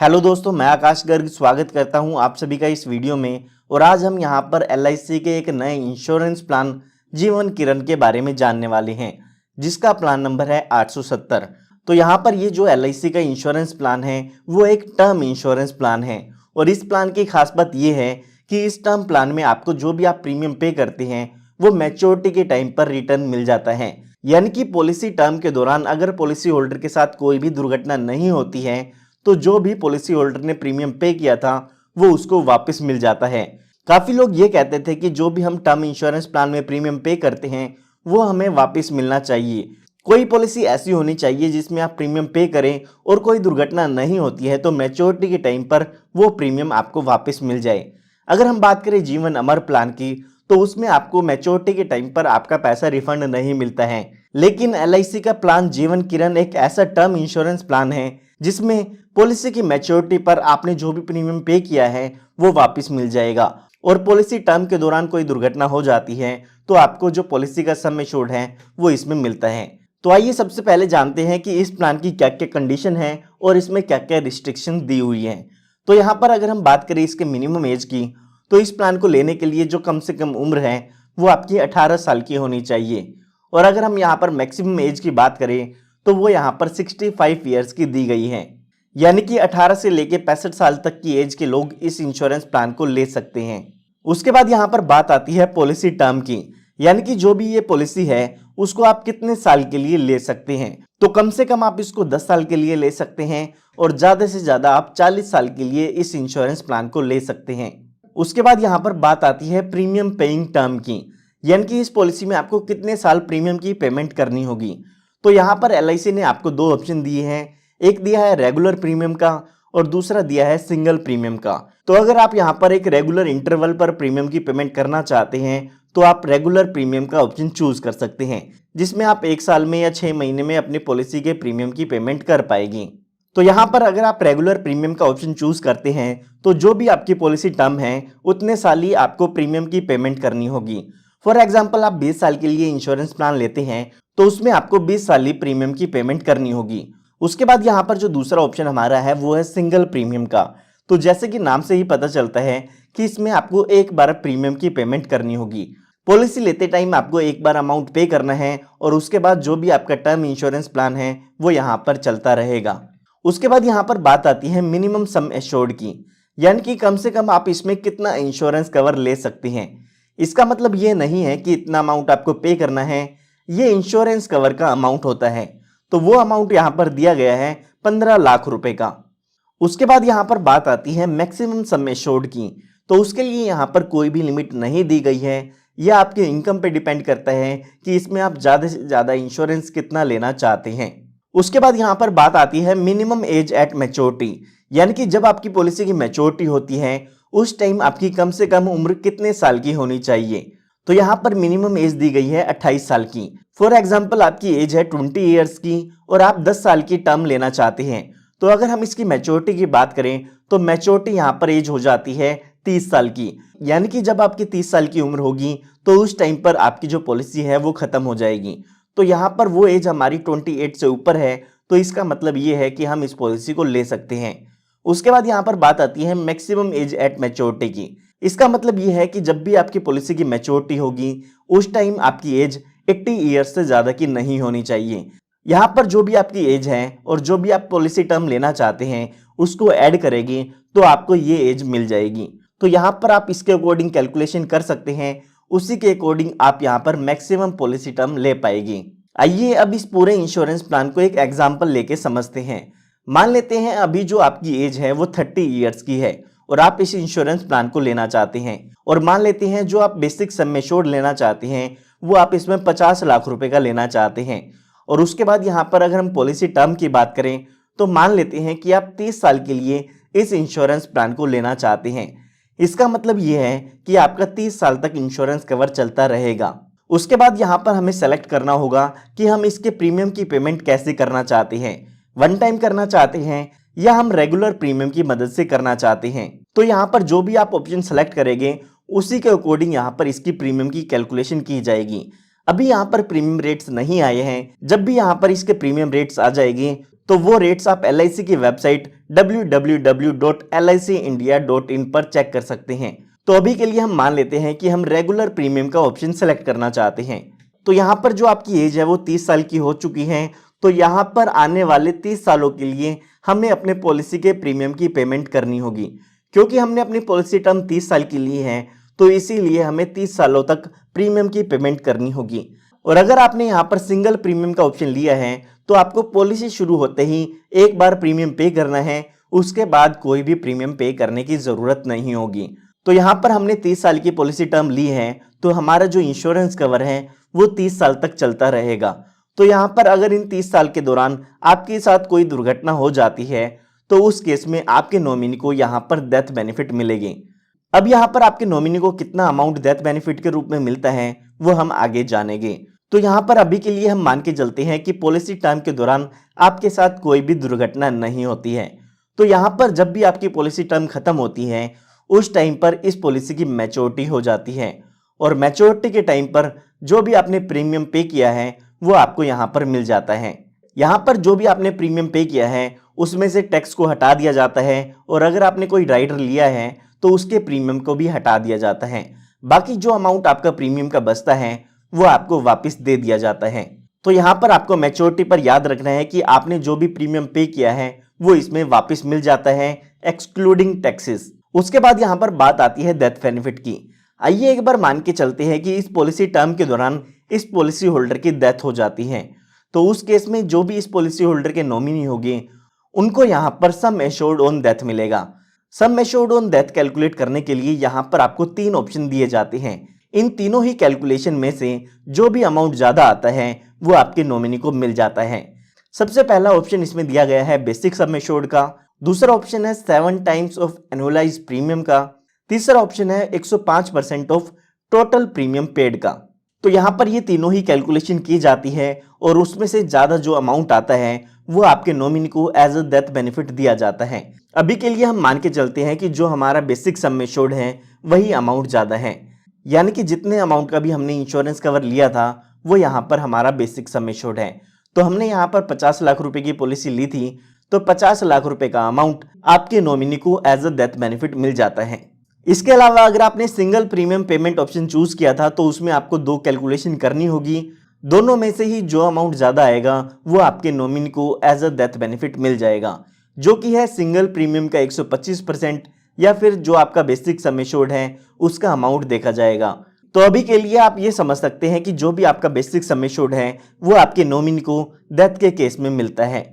Hello दोस्तों, मैं आकाश गर्ग स्वागत करता हूं आप सभी का इस वीडियो में। और आज हम यहां पर एलआईसी के एक नए इंश्योरेंस प्लान जीवन किरण के बारे में जानने वाले हैं, जिसका प्लान नंबर है 870। तो यहां पर ये जो एलआईसी का इंश्योरेंस प्लान है वो एक टर्म इंश्योरेंस प्लान है। और इस प्लान की खास बात ये है कि इस टर्म प्लान में आपको जो भी आप प्रीमियम पे करते हैं वो मैच्योरिटी के टाइम पर रिटर्न मिल जाता है। यानी कि पॉलिसी टर्म के दौरान अगर पॉलिसी होल्डर के साथ कोई भी दुर्घटना नहीं होती है तो जो भी पॉलिसी होल्डर ने प्रीमियम पे किया था वो उसको वापस मिल जाता है। काफी लोग ये कहते थे कि जो भी हम टर्म इंश्योरेंस प्लान में प्रीमियम पे करते हैं वो हमें वापस मिलना चाहिए। कोई पॉलिसी ऐसी होनी चाहिए जिसमें आप प्रीमियम पे करें और कोई दुर्घटना नहीं होती है तो मैच्योरिटी के टाइम पर वो प्रीमियम आपको वापस मिल जाए। अगर हम बात करें जीवन अमर प्लान की तो उसमें आपको मैच्योरिटी के टाइम पर आपका पैसा रिफंड नहीं मिलता है। लेकिन एलआईसी का प्लान जीवन किरण एक ऐसा टर्म इंश्योरेंस प्लान है जिसमें पॉलिसी की मैच्योरिटी पर आपने जो भी प्रीमियम पे किया है वो वापस मिल जाएगा। और पॉलिसी टर्म के दौरान कोई दुर्घटना हो जाती है तो आपको जो पॉलिसी का सम एश्योर्ड है वो इसमें मिलता है। तो आइए सबसे पहले जानते हैं कि इस प्लान की क्या क्या कंडीशन है और इसमें क्या क्या रिस्ट्रिक्शन दी हुई है। तो यहाँ पर अगर हम बात करें इसके मिनिमम एज की तो इस प्लान को लेने के लिए जो कम से कम उम्र है वो आपकी 18 साल की होनी चाहिए। और अगर हम यहाँ पर मैक्सिमम एज की बात करें तो वो यहाँ पर 65 ईयर्स की दी गई है। यानी कि 18 से लेके 65 साल तक की एज के लोग इस इंश्योरेंस प्लान को ले सकते हैं। उसके बाद यहाँ पर बात आती है पॉलिसी टर्म की, यानी कि जो भी ये पॉलिसी है उसको आप कितने साल के लिए ले सकते हैं। तो कम से कम आप इसको 10 साल के लिए ले सकते हैं और ज्यादा से ज्यादा आप 40 साल के लिए इस इंश्योरेंस प्लान को ले सकते हैं। उसके बाद यहाँ पर बात आती है प्रीमियम पेइंग टर्म की, यानी कि इस पॉलिसी में आपको कितने साल प्रीमियम की पेमेंट करनी होगी। तो यहाँ पर एलआईसी ने आपको दो ऑप्शन दिए हैं, एक दिया है रेगुलर प्रीमियम का और दूसरा दिया है सिंगल प्रीमियम का। तो अगर आप यहाँ पर एक रेगुलर इंटरवल पर प्रीमियम की पेमेंट करना चाहते हैं तो आप रेगुलर प्रीमियम का ऑप्शन चूज कर सकते हैं, जिसमें आप 1 साल में या 6 महीने में अपनी पॉलिसी के प्रीमियम की पेमेंट कर पाएगी। तो यहाँ पर अगर आप रेगुलर प्रीमियम का ऑप्शन चूज करते हैं तो जो भी आपकी पॉलिसी टर्म है उतने साल ही आपको प्रीमियम की पेमेंट करनी होगी। फॉर एग्जाम्पल आप 20 साल के लिए इंश्योरेंस प्लान लेते हैं तो उसमें आपको 20 साल ही प्रीमियम की पेमेंट करनी होगी। उसके बाद यहाँ पर जो दूसरा ऑप्शन हमारा है वो है सिंगल प्रीमियम का। तो जैसे कि नाम से ही पता चलता है कि इसमें आपको एक बार प्रीमियम की पेमेंट करनी होगी। पॉलिसी लेते टाइम आपको एक बार अमाउंट पे करना है और उसके बाद जो भी आपका टर्म इंश्योरेंस प्लान है वो यहाँ पर चलता रहेगा। उसके बाद यहाँ पर बात आती है मिनिमम सम एश्योर्ड की, यानी कि कम से कम आप इसमें कितना इंश्योरेंस कवर ले सकते हैं। इसका मतलब ये नहीं है कि इतना अमाउंट आपको पे करना है, ये इंश्योरेंस कवर का अमाउंट होता है। तो वो अमाउंट यहाँ पर दिया गया है 15 लाख रुपए का। उसके बाद यहाँ पर बात आती है मैक्सिमम सम एश्योर्ड की। तो उसके लिए यहाँ पर कोई भी लिमिट नहीं दी गई है, यह आपके इनकम पे डिपेंड करता है कि इसमें आप ज़्यादा से ज़्यादा इंश्योरेंस कितना लेना चाहते हैं। उसके बाद यहाँ पर बात आती है मिनिमम एज एट मैच्योरिटी, यानी कि जब आपकी पॉलिसी की मैच्योरिटी होती है उस टाइम आपकी कम से कम उम्र कितने साल की होनी चाहिए। तो यहाँ पर मिनिमम एज दी गई है 28 साल की। फॉर एग्जाम्पल आपकी एज है 20 ईयर्स की और आप 10 साल की टर्म लेना चाहते हैं। तो अगर हम इसकी मैच्योरिटी की बात करें तो मैच्योरिटी यहाँ पर एज हो जाती है 30 साल की, यानी कि जब आपकी 30 साल की उम्र होगी तो उस टाइम पर आपकी जो पॉलिसी है वो खत्म हो जाएगी। तो यहाँ पर वो एज हमारी 28 से ऊपर है, तो इसका मतलब ये है कि हम इस पॉलिसी को ले सकते हैं। उसके बाद यहाँ पर बात आती है मैक्सिमम एज एट मैच्योरिटी की। इसका मतलब ये है कि जब भी आपकी पॉलिसी की मैच्योरिटी होगी उस टाइम आपकी एज 80 ईयर्स से ज़्यादा की नहीं होनी चाहिए। यहाँ पर जो भी आपकी एज है और जो भी आप पॉलिसी टर्म लेना चाहते हैं उसको ऐड करेंगे तो आपको ये एज मिल जाएगी। तो यहाँ पर आप इसके अकॉर्डिंग कैलकुलेशन कर सकते हैं, उसी के अकॉर्डिंग आप यहाँ पर मैक्सिमम पॉलिसी टर्म ले पाएगी। आइए अब इस पूरे इंश्योरेंस प्लान को एक एग्जाम्पल लेके समझते हैं। मान लेते हैं अभी जो आपकी एज है वो 30 ईयर्स की है और आप इस इंश्योरेंस प्लान को लेना चाहते हैं। और मान लेते हैं जो आप बेसिक सम एश्योर्ड लेना चाहते हैं वो आप इसमें 50 लाख रुपए का लेना चाहते हैं। और उसके बाद यहाँ पर अगर हम पॉलिसी टर्म की बात करें तो मान लेते हैं कि आप 30 साल के लिए इस इंश्योरेंस प्लान को लेना चाहते हैं। इसका मतलब ये है कि आपका 30 साल तक इंश्योरेंस कवर चलता रहेगा। उसके बाद यहाँ पर हमें सेलेक्ट करना होगा कि हम इसके प्रीमियम की पेमेंट कैसे करना चाहते हैं, वन टाइम करना चाहते हैं या हम रेगुलर प्रीमियम की मदद से करना चाहते हैं। तो यहाँ पर जो भी आप ऑप्शन सेलेक्ट करेंगे उसी के अकॉर्डिंग यहाँ पर इसकी प्रीमियम की कैलकुलेशन की जाएगी। अभी यहाँ पर प्रीमियम रेट्स नहीं आए हैं। जब भी यहाँ पर इसके प्रीमियम रेट्स आ जाएंगे तो वो रेट्स आप LIC की वेबसाइट www.licindia.in पर चेक कर सकते हैं। तो अभी के लिए हम मान लेते हैं कि हम रेगुलर प्रीमियम का ऑप्शन सेलेक्ट करना चाहते हैं। तो यहाँ पर जो आपकी एज है वो 30 साल की हो चुकी है। तो यहाँ पर आने वाले 30 सालों के लिए हमें अपने पॉलिसी के प्रीमियम की पेमेंट करनी होगी। क्योंकि हमने अपनी पॉलिसी टर्म 30 साल की ली है तो इसीलिए हमें 30 सालों तक प्रीमियम की पेमेंट करनी होगी। और अगर आपने यहाँ पर सिंगल प्रीमियम का ऑप्शन लिया है तो आपको पॉलिसी शुरू होते ही एक बार प्रीमियम पे करना है, उसके बाद कोई भी प्रीमियम पे करने की जरूरत नहीं होगी। तो यहाँ पर हमने 30 साल की पॉलिसी टर्म ली है तो हमारा जो इंश्योरेंस कवर है वो 30 साल तक चलता रहेगा। तो यहाँ पर अगर इन 30 साल के दौरान आपके साथ कोई दुर्घटना हो जाती है तो उस केस में आपके नॉमिनी को यहाँ पर डेथ बेनिफिट मिलेगी। अब यहाँ पर आपके नॉमिनी को कितना अमाउंट डेथ बेनिफिट के रूप में मिलता है वो हम आगे जानेंगे। तो यहाँ पर अभी के लिए हम मान के चलते हैं कि पॉलिसी टर्म के दौरान आपके साथ कोई भी दुर्घटना नहीं होती है। तो यहाँ पर जब भी आपकी पॉलिसी टर्म खत्म होती है उस टाइम पर इस पॉलिसी की मैच्योरिटी हो जाती है और मैच्योरिटी के टाइम पर जो भी आपने प्रीमियम पे किया है वो आपको यहाँ पर मिल जाता है। यहाँ पर जो भी आपने प्रीमियम पे किया है उसमें से टैक्स को हटा दिया जाता है और अगर आपने कोई राइडर लिया है तो उसके प्रीमियम को भी हटा दिया जाता है। बाकी जो अमाउंट आपका प्रीमियम का बचता है वो आपको वापस दे दिया जाता है। तो यहाँ पर आपको मैच्योरिटी पर याद रखना है कि आपने जो भी प्रीमियम पे किया है वो इसमें वापस मिल जाता है एक्सक्लूडिंग टैक्सेस। उसके बाद यहाँ पर बात आती है डेथ बेनिफिट की। आइए एक बार मान के चलते हैं कि इस पॉलिसी टर्म के दौरान इस पॉलिसी होल्डर की डेथ हो जाती है तो उस केस में जो भी इस पॉलिसी होल्डर के नॉमिनी होंगे उनको यहाँ पर सम एश्योर्ड ऑन डेथ मिलेगा। Sum assured on death calculate करने के लिए यहाँ पर आपको 3 ऑप्शन दिए जाते हैं। इन तीनों ही कैलकुलेशन में से जो भी अमाउंट ज्यादा आता है वो आपके नॉमिनी को मिल जाता है। सबसे पहला ऑप्शन इसमें दिया गया है बेसिक सम एश्योर्ड का, दूसरा ऑप्शन है 7 टाइम्स ऑफ एनुअलाइज्ड प्रीमियम का, तीसरा ऑप्शन है 105% ऑफ टोटल प्रीमियम पेड का। तो यहाँ पर ये तीनों ही कैलकुलेशन की जाती है और उसमें से ज्यादा जो अमाउंट आता है वो आपके नॉमिनी को एज अ डेथ बेनिफिट दिया जाता है। अभी के लिए हम मान के चलते हैं कि जो हमारा बेसिक सम एश्योर्ड है वही अमाउंट ज्यादा है, यानी कि जितने अमाउंट का भी हमने इंश्योरेंस कवर लिया था वो यहाँ पर हमारा बेसिक सम एश्योर्ड है। तो हमने यहाँ पर 50 लाख रुपए की पॉलिसी ली थी तो 50 लाख रुपए का अमाउंट आपके नॉमिनी को एज अ डेथ बेनिफिट मिल जाता है। इसके अलावा अगर आपने single premium payment option choose किया था तो उसमें आपको 2 कैलकुलेशन करनी होगी। दोनों में से ही जो अमाउंट ज्यादा आएगा वो आपके नॉमिनी को एज अ डेथ बेनिफिट मिल जाएगा, जो कि है सिंगल प्रीमियम का 125% या फिर जो आपका बेसिक सम एश्योर्ड है उसका अमाउंट देखा जाएगा। तो अभी के लिए आप ये समझ सकते हैं कि जो भी आपका बेसिक सम एश्योर्ड है वो आपके नॉमिनी को डेथ के केस में मिलता है।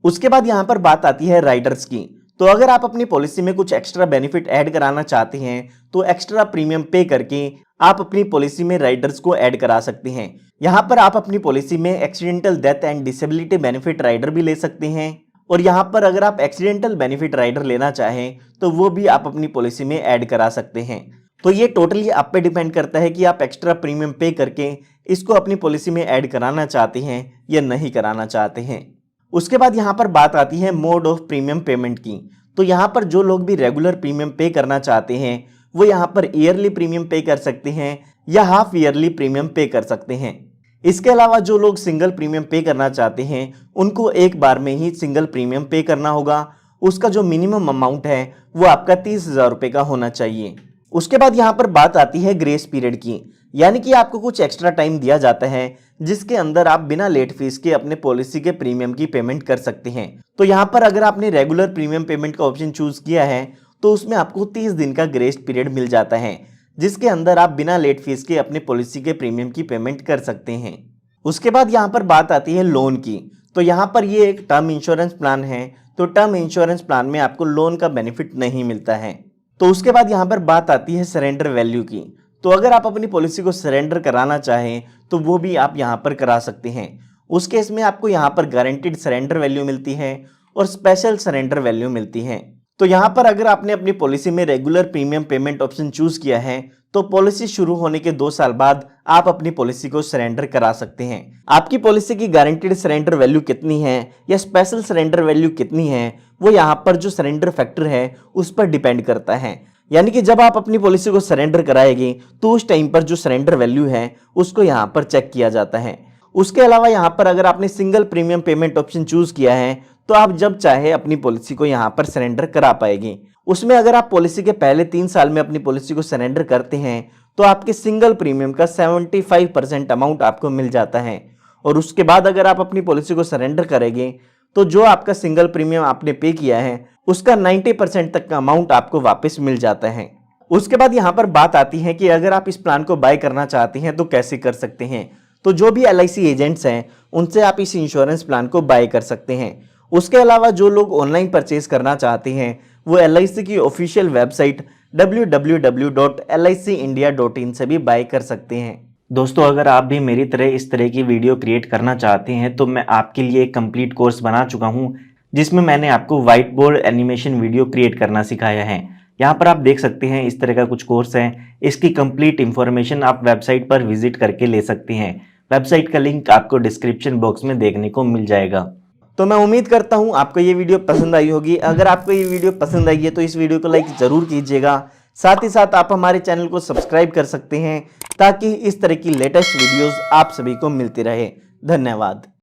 उसके बाद यहाँ पर बात आती है राइडर्स की। तो अगर आप अपनी पॉलिसी में कुछ एक्स्ट्रा बेनिफिट ऐड कराना चाहते हैं तो एक्स्ट्रा प्रीमियम पे करके आप अपनी पॉलिसी में राइडर्स को ऐड करा सकते हैं। यहाँ पर आप अपनी पॉलिसी में accidental death and disability benefit rider भी ले सकते हैं और यहाँ पर अगर आप एक्सीडेंटल बेनिफिट राइडर लेना चाहें तो वो भी आप अपनी पॉलिसी में ऐड करा सकते हैं। तो ये टोटली आप पे डिपेंड करता है कि आप एक्स्ट्रा प्रीमियम पे करके इसको अपनी पॉलिसी में ऐड कराना चाहते हैं या नहीं कराना चाहते हैं। उसके बाद यहाँ पर बात आती है मोड ऑफ प्रीमियम पेमेंट की। तो यहाँ पर जो लोग भी रेगुलर प्रीमियम पे करना चाहते हैं वो यहाँ पर ईयरली प्रीमियम पे कर सकते हैं या हाफ ईयरली प्रीमियम पे कर सकते हैं। इसके अलावा जो लोग सिंगल प्रीमियम पे करना चाहते हैं उनको एक बार में ही सिंगल प्रीमियम पे करना होगा। उसका जो मिनिमम अमाउंट है वो आपका 30,000 रुपये का होना चाहिए। उसके बाद यहाँ पर बात आती है ग्रेस पीरियड की, यानी कि आपको कुछ एक्स्ट्रा टाइम दिया जाता है जिसके अंदर आप बिना लेट फीस के अपने पॉलिसी के प्रीमियम की पेमेंट कर सकते हैं। तो यहाँ पर अगर आपने रेगुलर प्रीमियम पेमेंट का ऑप्शन चूज किया है तो उसमें आपको 30 दिन का ग्रेस पीरियड मिल जाता है जिसके अंदर आप बिना लेट फीस के अपने पॉलिसी के प्रीमियम की पेमेंट कर सकते हैं। उसके बाद यहाँ पर बात आती है लोन की। तो यहाँ पर ये एक टर्म इंश्योरेंस प्लान है, तो टर्म इंश्योरेंस प्लान में आपको लोन का बेनिफिट नहीं मिलता है। तो उसके बाद यहाँ पर बात आती है सरेंडर वैल्यू की। तो अगर आप अपनी पॉलिसी को सरेंडर कराना चाहें तो वो भी आप यहाँ पर करा सकते हैं। उस केस में आपको यहाँ पर गारंटीड सरेंडर वैल्यू मिलती है और स्पेशल सरेंडर वैल्यू मिलती है। तो यहाँ पर अगर आपने अपनी पॉलिसी में regular premium payment option choose किया है तो पॉलिसी शुरू होने के 2 साल बाद आप अपनी पॉलिसी को सरेंडर करा सकते हैं। आपकी पॉलिसी की गारंटीड सरेंडर वैल्यू कितनी है या स्पेशल सरेंडर वैल्यू कितनी है वो यहाँ पर जो सरेंडर फैक्टर है उस पर डिपेंड करता है। यानी कि जब आप अपनी पॉलिसी को सरेंडर कराएंगे तो उस टाइम पर जो सरेंडर वैल्यू है उसको यहाँ पर चेक किया जाता है। उसके अलावा यहाँ पर अगर आपने single premium payment option choose किया है तो आप जब चाहे अपनी पॉलिसी को यहाँ पर सरेंडर करा पाएंगे। उसमें अगर आप पॉलिसी के पहले 3 साल में अपनी पॉलिसी को सरेंडर करते हैं तो आपके सिंगल प्रीमियम का 75% अमाउंट आपको मिल जाता है। और उसके बाद अगर आप अपनी पॉलिसी को सरेंडर करेंगे तो जो आपका सिंगल प्रीमियम आपने पे किया है उसका 90% तक का अमाउंट आपको वापस मिल जाता है। उसके बाद यहाँ पर बात आती है कि अगर आप इस प्लान को बाय करना चाहते हैं तो कैसे कर सकते हैं। तो जो भी LIC एजेंट्स हैं उनसे आप इस इंश्योरेंस प्लान को बाय कर सकते हैं। उसके अलावा जो लोग ऑनलाइन परचेज करना चाहते हैं वो LIC की ऑफिशियल वेबसाइट www.licindia.in से भी बाय कर सकते हैं। दोस्तों, अगर आप भी मेरी तरह इस तरह की वीडियो क्रिएट करना चाहते हैं तो मैं आपके लिए एक कंप्लीट कोर्स बना चुका हूं जिसमें मैंने आपको white board animation video create करना सिखाया है। यहाँ पर आप देख सकते हैं इस तरह का कुछ कोर्स है। इसकी कंप्लीट इंफॉर्मेशन आप वेबसाइट पर विजिट करके ले सकते हैं। वेबसाइट का लिंक आपको डिस्क्रिप्शन बॉक्स में देखने को मिल जाएगा। तो मैं उम्मीद करता हूँ आपको ये वीडियो पसंद आई होगी। अगर आपको ये वीडियो पसंद आई है तो इस वीडियो को लाइक जरूर कीजिएगा। साथ ही साथ आप हमारे चैनल को सब्सक्राइब कर सकते हैं ताकि इस तरह की लेटेस्ट वीडियोस आप सभी को मिलती रहे। धन्यवाद।